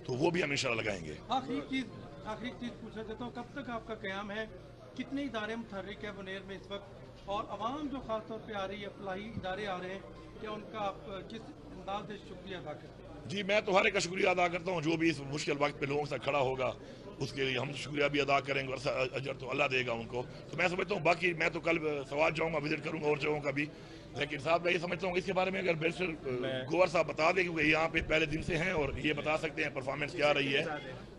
तो वो भी हम इंशाल्लाह लगाएंगे। आखिरी चीज़ पूछना चाहता हूँ, कब तक आपका क़याम है, कितने इदारे मुतहर्रिक है बुनेर में इस वक्त, और आवाम जो ख़ास तौर पे आ रही है, फलाही इदारे आ रहे हैं, क्या उनका आप किस अंदाज से शुक्रिया अदा करते हैं? जी, मैं तो हर एक का शुक्रिया अदा करता हूँ, जो भी इस मुश्किल वक्त पे लोगों से खड़ा होगा उसके लिए हम शुक्रिया भी अदा करेंगे, और अजर तो अल्लाह देगा उनको। तो मैं समझता हूँ, बाकी मैं तो कल सवाल जाऊँगा, विजिट करूँगा और जगहों का भी, लेकिन साहब मैं ये समझता हूँ इसके बारे में अगर बैरिस्टर गोवर साहब बता दें, क्योंकि यहाँ पे पहले दिन से हैं और ये बता सकते हैं परफॉर्मेंस क्या रही है,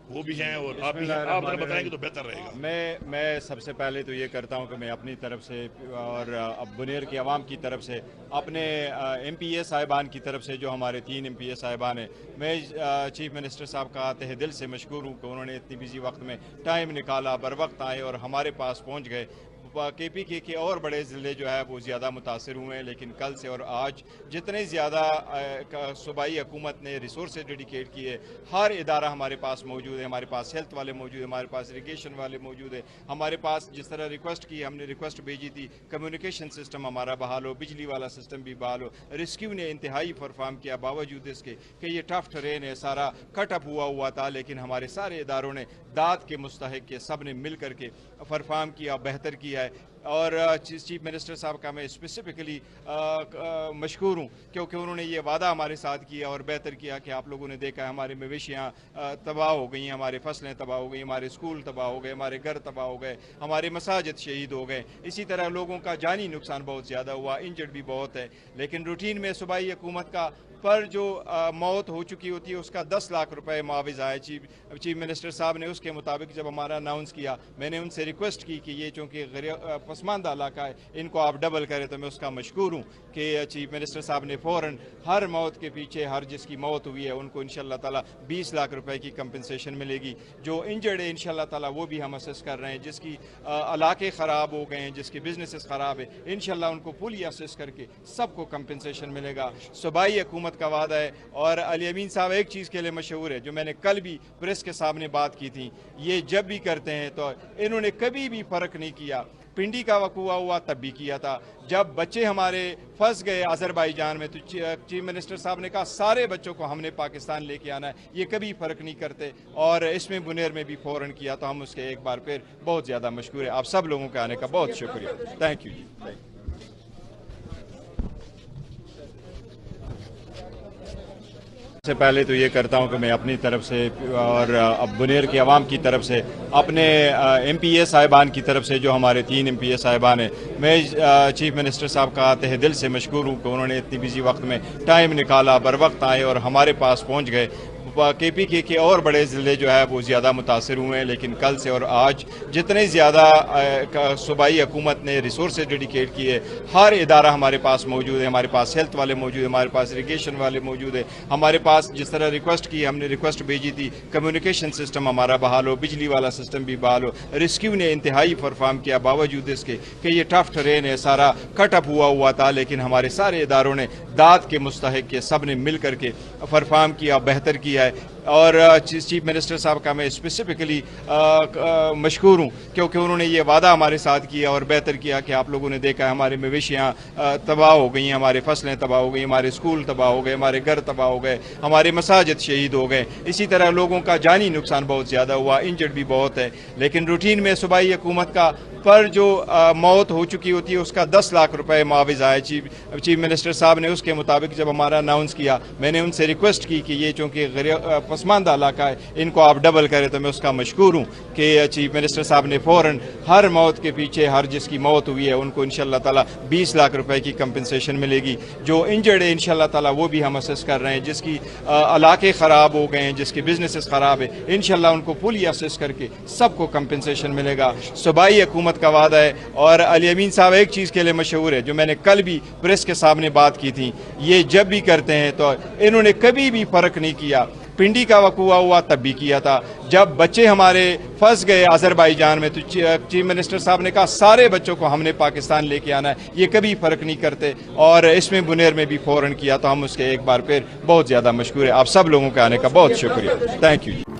वो भी हैं और आप भी आप बताएंगे तो बेहतर रहेगा। मैं सबसे पहले तो ये करता हूँ कि मैं अपनी तरफ से और बुनेर के अवाम की तरफ से, अपने MPA साहिबान की तरफ से, जो हमारे 3 MPA साहिबान हैं, मैं चीफ मिनिस्टर साहब का तहे दिल से मशकूर हूँ कि उन्होंने इतनी बिजी वक्त में टाइम निकाला, बर वक्त आए और हमारे पास पहुँच गए। KPK के और बड़े ज़िले जो है वो ज़्यादा मुतासर हुए हैं, लेकिन कल से और आज जितने ज़्यादा सूबाई हुकूमत ने रिसोर्स डेडिकेट किए, हर इदारा हमारे पास मौजूद है, हमारे पास हेल्थ वाले मौजूद है, हमारे पास इरीगेशन वाले मौजूद है, हमारे पास जिस तरह रिक्वेस्ट की, हमने रिक्वेस्ट भेजी थी, कम्युनिकेशन सिस्टम हमारा बहाल हो, बिजली वाला सिस्टम भी बहाल हो, रेस्क्यू ने इंतहाई परफॉर्म किया, बावजूद इसके कि ये टफ टरेन है, सारा कट अप हुआ था, लेकिन हमारे सारे इदारों ने दाद के मुस्तहिक के सब ने मिल करके परफॉर्म किया, बेहतर किया है। और चीफ मिनिस्टर साहब का मैं स्पेसिफिकली मशकूर हूँ, क्योंकि उन्होंने ये वादा हमारे साथ किया और बेहतर किया कि आप लोगों ने देखा है हमारे मवेशियाँ तबाह हो गई, हमारी फसलें तबाह हो गई, हमारे स्कूल तबाह हो गए, हमारे घर तबाह हो गए, हमारे मसाजिद शहीद हो गए। इसी तरह लोगों का जानी नुकसान बहुत ज़्यादा हुआ, इंजर्ड भी बहुत है, लेकिन रूटीन में सूबाई हुकूमत का पर जो मौत हो चुकी होती है उसका 10 लाख रुपए मुआवजा है। चीफ मिनिस्टर साहब ने उसके मुताबिक जब हमारा अनाउंस किया, मैंने उनसे रिक्वेस्ट की कि ये चूँकि पसमानदा इलाका है, इनको आप डबल करें, तो मैं उसका मशकूर हूँ कि चीफ मिनिस्टर साहब ने फ़ौरन हर मौत के पीछे, हर जिसकी मौत हुई है उनको इंशाअल्लाह ताला 20 लाख रुपए की कंपनसेशन मिलेगी। जो इंजर्ड है इंशाअल्लाह ताला वो भी हम असेस कर रहे हैं, जिसकी इलाके ख़राब हो गए हैं, जिसके बिजनेसेस ख़राब है, इंशाअल्लाह उनको फुली असेस करके सबको कंपनसेशन मिलेगा। सूबाई हुकूमत का वादा है। और अली अमीन साहब एक चीज़ के लिए मशहूर है, जो मैंने कल भी प्रेस के सामने बात की थी, ये जब भी करते हैं तो इन्होंने कभी भी फ़र्क नहीं किया। पिंडी का वकूआ हुआ तब भी किया था, जब बच्चे हमारे फंस गए अजरबैजान में तो चीफ मिनिस्टर साहब ने कहा सारे बच्चों को हमने पाकिस्तान लेके आना है, ये कभी फ़र्क नहीं करते, और इसमें बुनेर में भी फ़ौरन किया, तो हम उसके एक बार फिर बहुत ज़्यादा मशकूर है। आप सब लोगों के आने का बहुत शुक्रिया, थैंक यू जी। सबसे पहले तो ये करता हूँ कि मैं अपनी तरफ से और बुनेर के अवाम की तरफ से, अपने MPA साहिबान की तरफ से, जो हमारे 3 MPA साहिबान हैं, मैं चीफ मिनिस्टर साहब का तहे दिल से मशकूर हूँ कि उन्होंने इतनी बिजी वक्त में टाइम निकाला, बर वक्त आए और हमारे पास पहुँच गए। KPK के और बड़े ज़िले जो है वो ज़्यादा मुतासर हुए हैं, लेकिन कल से और आज जितने ज़्यादा सूबाई हुकूमत ने रिसोर्स डेडिकेट किए, हर इदारा हमारे पास मौजूद है, हमारे पास हेल्थ वाले मौजूद है, हमारे पास इरीगेशन वाले मौजूद है, हमारे पास जिस तरह रिक्वेस्ट की, हमने रिक्वेस्ट भेजी थी, कम्युनिकेशन सिस्टम हमारा बहाल हो, बिजली वाला सिस्टम भी बहाल हो, रेस्क्यू ने इंतहाई परफॉर्म किया, बावजूद इसके कि ये टफ टरेन है, सारा कट अप हुआ था, लेकिन हमारे सारे इदारों ने दाद के मुस्तहिक के सब ने मिल करके परफॉर्म किया, बेहतर किया है। और चीफ मिनिस्टर साहब का मैं स्पेसिफिकली मशकूर हूँ, क्योंकि उन्होंने ये वादा हमारे साथ किया और बेहतर किया कि आप लोगों ने देखा है हमारे मवेशियाँ तबाह हो गई, हमारी फसलें तबाह हो गई, हमारे स्कूल तबाह हो गए, हमारे घर तबाह हो गए, हमारे मसाजिद शहीद हो गए। इसी तरह लोगों का जानी नुकसान बहुत ज़्यादा हुआ, इंजर्ड भी बहुत है, लेकिन रूटीन में सूबाई हुकूमत का पर जो मौत हो चुकी होती है उसका 10 लाख रुपए मुआवजा है। चीफ मिनिस्टर साहब ने उसके मुताबिक जब हमारा अनाउंस किया, मैंने उनसे रिक्वेस्ट की कि ये चूँकि पसमानदा इलाका है, इनको आप डबल करें, तो मैं उसका मशकूर हूँ कि चीफ मिनिस्टर साहब ने फ़ौरन हर मौत के पीछे, हर जिसकी मौत हुई है उनको इंशाअल्लाह ताला 20 लाख रुपए की कंपनसेशन मिलेगी। जो इंजर्ड है इंशाअल्लाह ताला वो भी हम असेस कर रहे हैं, जिसकी इलाके ख़राब हो गए हैं, जिसके बिजनेसेस ख़राब है, इंशाअल्लाह उनको फुली असेस करके सबको कंपनसेशन मिलेगा। सूबाई हुकूमत का वादा है। और अली अमीन साहब एक चीज़ के लिए मशहूर है, जो मैंने कल भी प्रेस के सामने बात की थी, ये जब भी करते हैं तो इन्होंने कभी भी फ़र्क नहीं किया। पिंडी का वकूआ हुआ तब भी किया था, जब बच्चे हमारे फंस गए अजरबैजान में तो चीफ मिनिस्टर साहब ने कहा सारे बच्चों को हमने पाकिस्तान लेके आना है, ये कभी फ़र्क नहीं करते, और इसमें बुनेर में भी फ़ौरन किया, तो हम उसके एक बार फिर बहुत ज़्यादा मशकूर है। आप सब लोगों के आने का बहुत शुक्रिया, थैंक यू।